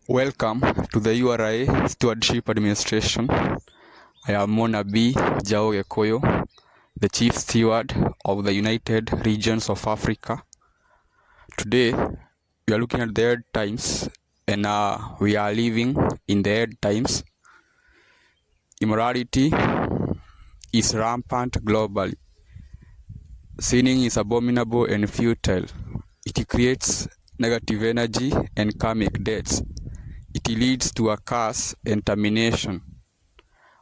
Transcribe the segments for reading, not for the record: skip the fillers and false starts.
Welcome to the URI Stewardship Administration. I am Mona B. Jao Gekoyo, the Chief Steward of the United Regions of Africa. Today, we are looking at the end times, and we are living in the end times. Immorality is rampant globally. Sinning is abominable and futile. It creates negative energy and karmic debts. It leads to a curse and termination.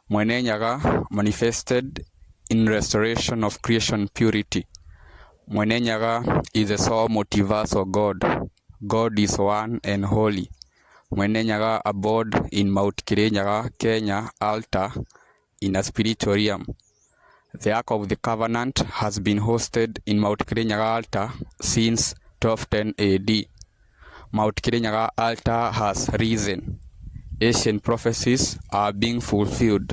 Mwenenyaga manifested in restoration of creation purity. Mwenenyaga is a Sole Multiversal God. God is one and holy. Mwenenyaga Abode in Mount Kirinyaga Altar in a spiritual realm. The Ark of the Covenant has been hosted in Mount Kirinyaga Altar since 1210 AD. Mount Kirinyaga Altar has risen. Ancient prophecies are being fulfilled.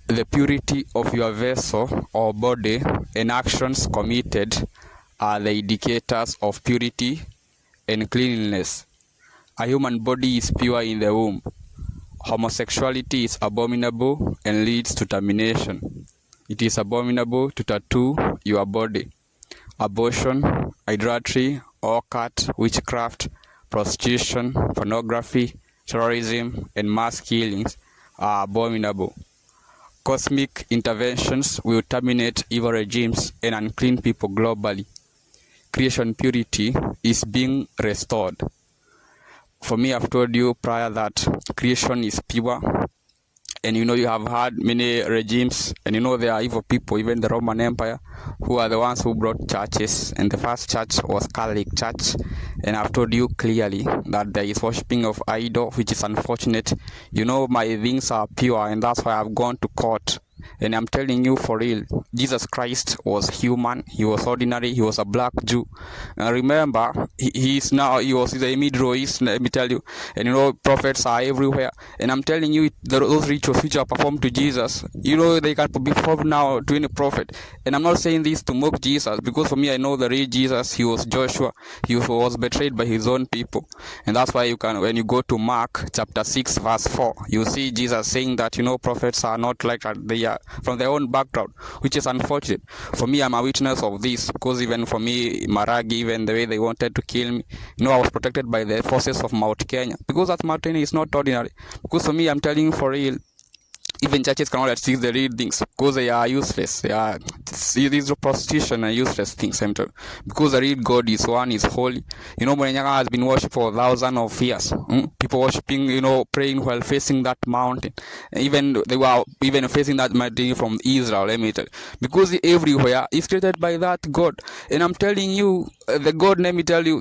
The purity of your vessel or body and actions committed are the indicators of purity and cleanliness. A human body is pure in the womb. Homosexuality is abominable and leads to termination. It is abominable to tattoo your body. Abortion, idolatry, occult, witchcraft, prostitution, pornography, terrorism, and mass killings are abominable. Cosmic interventions will terminate evil regimes and unclean people globally. Creation purity is being restored. For me, I've told you prior that creation is pure. And you have had many regimes, and there are evil people, even the Roman Empire, who are the ones who brought churches. And the first church was Catholic Church. And I've told you clearly that there is worshipping of idol, which is unfortunate. My things are pure, and that's why I've gone to court. And I'm telling you for real, Jesus Christ was human, he was ordinary, he was a black Jew. Remember, he was the Middle East, let me tell you. And prophets are everywhere. And I'm telling you, those rituals which are performed to Jesus, they can be performed now to any prophet. And I'm not saying this to mock Jesus, because for me, I know the real Jesus, he was Joshua, he was betrayed by his own people. And that's why when you go to Mark chapter 6 verse 4, you see Jesus saying that, prophets are not like that, they are from their own background, which is unfortunate. For me, I'm a witness of this, because even for me, Maragi, even the way they wanted to kill me, I was protected by the forces of Mount Kenya, because that mountain is not ordinary. Because for me, I'm telling you for real, even churches cannot see the real things, because they are useless. These prostitution and useless things, because the real God is one, is holy. Mwenenyaga has been worshipped for thousands of years. People worshipping, praying while facing that mountain. Even they were even facing that mountain from Israel, let me tell you. Because everywhere is created by that God. And I'm telling you, the God, let me tell you,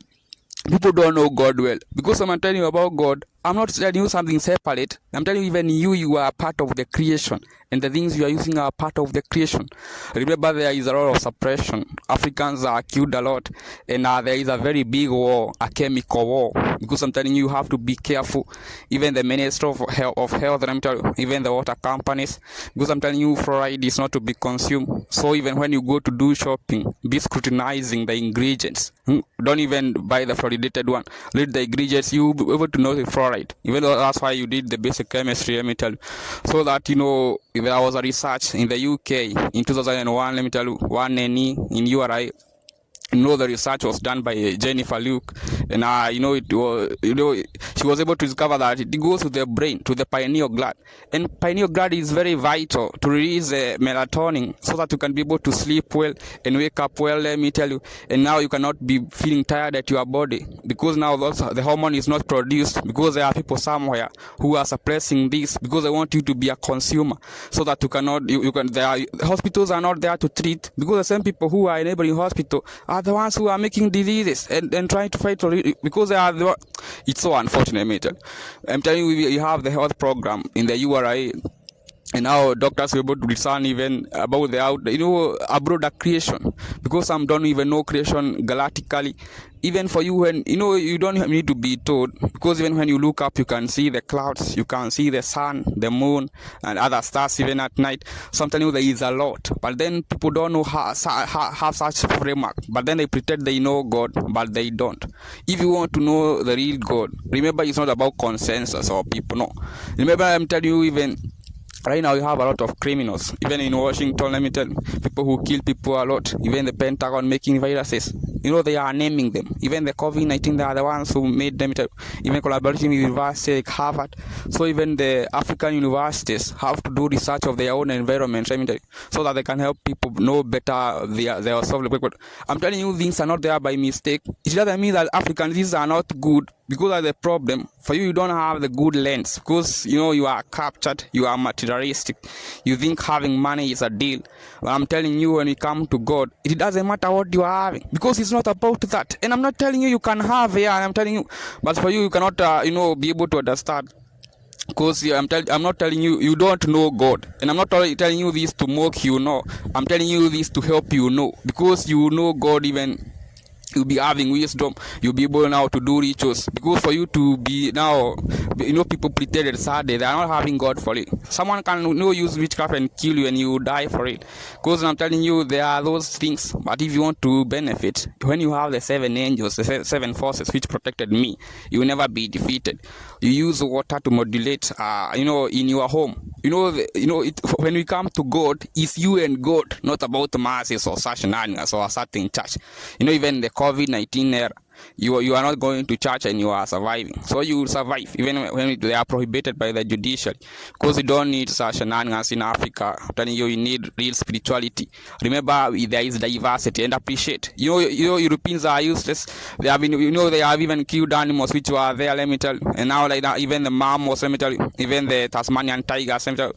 people don't know God well. Because I'm telling you about God, I'm not telling you something separate. I'm telling you, even you are part of the creation. And the things you are using are part of the creation. Remember, there is a lot of suppression. Africans are killed a lot. And there is a very big war, a chemical war. Because I'm telling you, you have to be careful. Even the Minister of Health, I'm telling you, even the water companies. Because I'm telling you, fluoride is not to be consumed. So even when you go to do shopping, be scrutinizing the ingredients. Don't even buy the fluoridated one. Read the ingredients. You'll be able to know the fluoride. Even though that's why you did the basic chemistry, let me tell you. So that, if there was a research in the UK in 2001, let me tell you, one NE in URI, the research was done by Jennifer Luke, and it was, she was able to discover that it goes to the brain, to the pineal gland, and pineal gland is very vital to release melatonin, so that you can be able to sleep well and wake up well, let me tell you. And now you cannot be feeling tired at your body, because now the hormone is not produced, because there are people somewhere who are suppressing this, because they want you to be a consumer, so that hospitals are not there to treat, because the same people who are enabling hospital are the ones who are making diseases and trying to fight for it, because they are it's so unfortunate. I'm telling you, we have the health program in the URI. and now doctors were able to discern even about the out, a broader creation, because some don't even know creation galactically. Even for you, when you don't need to be told, because even when you look up, you can see the clouds, you can see the sun, the moon, and other stars even at night. Sometimes there is a lot, but then people don't know how have such framework, but then they pretend they know God, but they don't. If you want to know the real God, remember, it's not about consensus or people. No, remember, I'm telling you, even right now, you have a lot of criminals. Even in Washington, let me tell you, people who kill people a lot. Even the Pentagon making viruses. They are naming them. Even the COVID-19, they are the ones who made them. Even collaborating with universities like Harvard. So even the African universities have to do research of their own environment, let me tell you, so that they can help people know better their soul. I'm telling you, things are not there by mistake. It doesn't mean that African diseases are not good, because of the problem. For you don't have the good lens, because you are captured, you are materialistic, you think having money is a deal. But I'm telling you, when we come to God, it doesn't matter what you are having, because it's not about that. And I'm not telling you can have, I'm telling you, but for you cannot be able to understand, because I'm not telling you you don't know God, and I'm not telling you this to mock you. No, I'm telling you this to help you know, because you know God. Even you'll be having wisdom, you'll be able now to do rituals, because for you to be now, people pretended Saturday, they are not having God for it. Someone can use witchcraft and kill you and you die for it, because I'm telling you, there are those things. But if you want to benefit, when you have the 7 angels, the 7 forces which protected me, you will never be defeated. You use water to modulate in your home. When we come to God, it's you and God, not about masses or such shenanigans or a certain church. Even the COVID-19 era, you are not going to church and you are surviving. So you will survive even when they are prohibited by the judiciary, because you don't need such shenanigans in Africa. I'm telling you, you need real spirituality. Remember, there is diversity, and appreciate. Europeans are useless. They have been, they have even killed animals which were there, let me tell you. And now, like that, even the mammals, let me tell you, even the Tasmanian tigers, let me tell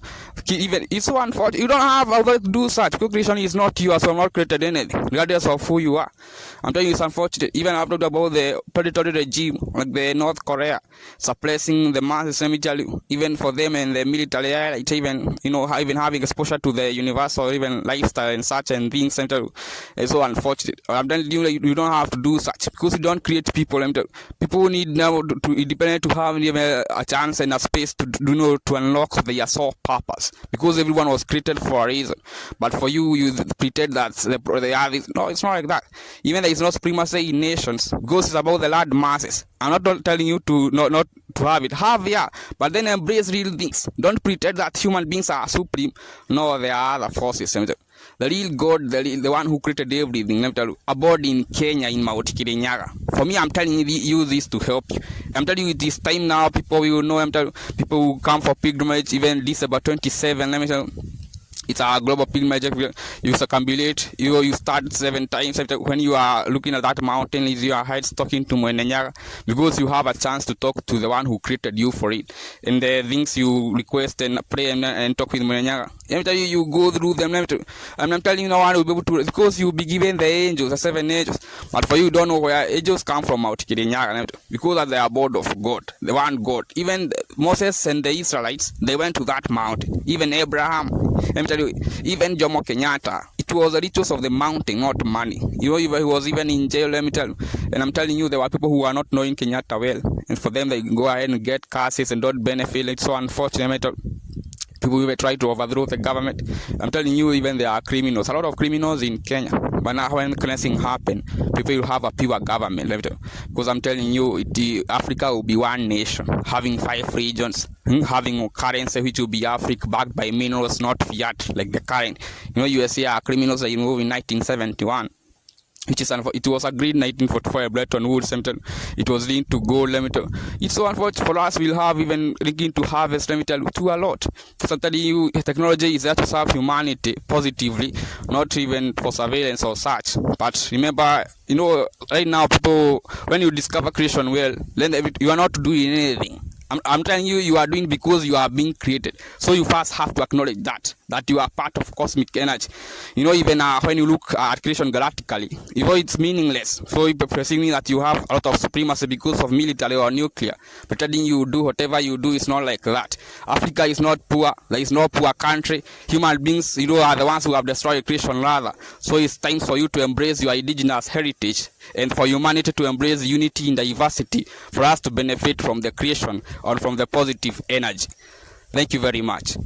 you, even it's so unfortunate. You don't have a way to do such. Because creation is not you, so I'm not created anything, regardless of who you are. I'm telling you, it's unfortunate. Even after about the predatory regime like the North Korea suppressing the masses, let me tell you, even for them and the military, it's even even having exposure to the universal even lifestyle and such and things, it's so unfortunate. I'm telling you, you don't have to do such, because you don't create people. People need now to independent to have a chance and a space to to unlock their sole purpose, because everyone was created for a reason. But for you pretend that they have this. No, it's not like that. Even there is no supremacy in nations, because it's about the large masses. I'm not telling you to not to have it. Have, yeah, but then embrace real things. Don't pretend that human beings are supreme. No, there are other forces. The real God, the one who created everything, let me tell you, abode in Kenya, in Mount Kirinyaga. For me, I'm telling you this to help you. I'm telling you, this time now, people will know. I'm telling you, people who come for pilgrimage, even December 27, let me tell you, it's a global pilgrimage. You circumambulate, you start 7 times. When you are looking at that mountain, is your heights talking to Mwenenyaga, because you have a chance to talk to the one who created you for it. And the things you request and pray and talk with Mwenenyaga, let me tell you, you go through them. I'm telling you, no one will be able to, because you will be given the angels, the 7 angels. But for you, don't know where angels come from, Mount Kirinyaga, because they are abode of God, the one God. Even Moses and the Israelites, they went to that mountain. Even Abraham, let me tell you, even Jomo Kenyatta, it was the rituals of the mountain, not money. He was even in jail, let me tell you. And I'm telling you, there were people who are not knowing Kenyatta well, and for them, they go ahead and get curses and don't benefit. It's so unfortunate. People even try to overthrow the government. I'm telling you, even there are criminals, a lot of criminals in Kenya. But now when cleansing happen, people will have a pure government. Because I'm telling you, Africa will be one nation, having 5 regions, having a currency which will be Africa, backed by minerals, not fiat, like the current. USA are criminals that removed in 1971. Which is it was agreed in 1944 Bretton Woods. It was linked to gold. It's so unfortunate for us. We'll have even linked to harvest. To a lot. Sometimes technology is there to serve humanity positively, not even for surveillance or such. But remember, right now, people, when you discover creation well, then you are not doing anything. I'm telling you, you are doing because you are being created. So you first have to acknowledge that you are part of cosmic energy. You know, even when you look at creation galactically, you know, it's meaningless. So you're presuming that you have a lot of supremacy because of military or nuclear, pretending you do whatever you do is not like that. Africa is not poor. There is no poor country. Human beings, you know, are the ones who have destroyed creation rather. So it's time for you to embrace your indigenous heritage and for humanity to embrace unity in diversity, for us to benefit from the creation or from the positive energy. Thank you very much.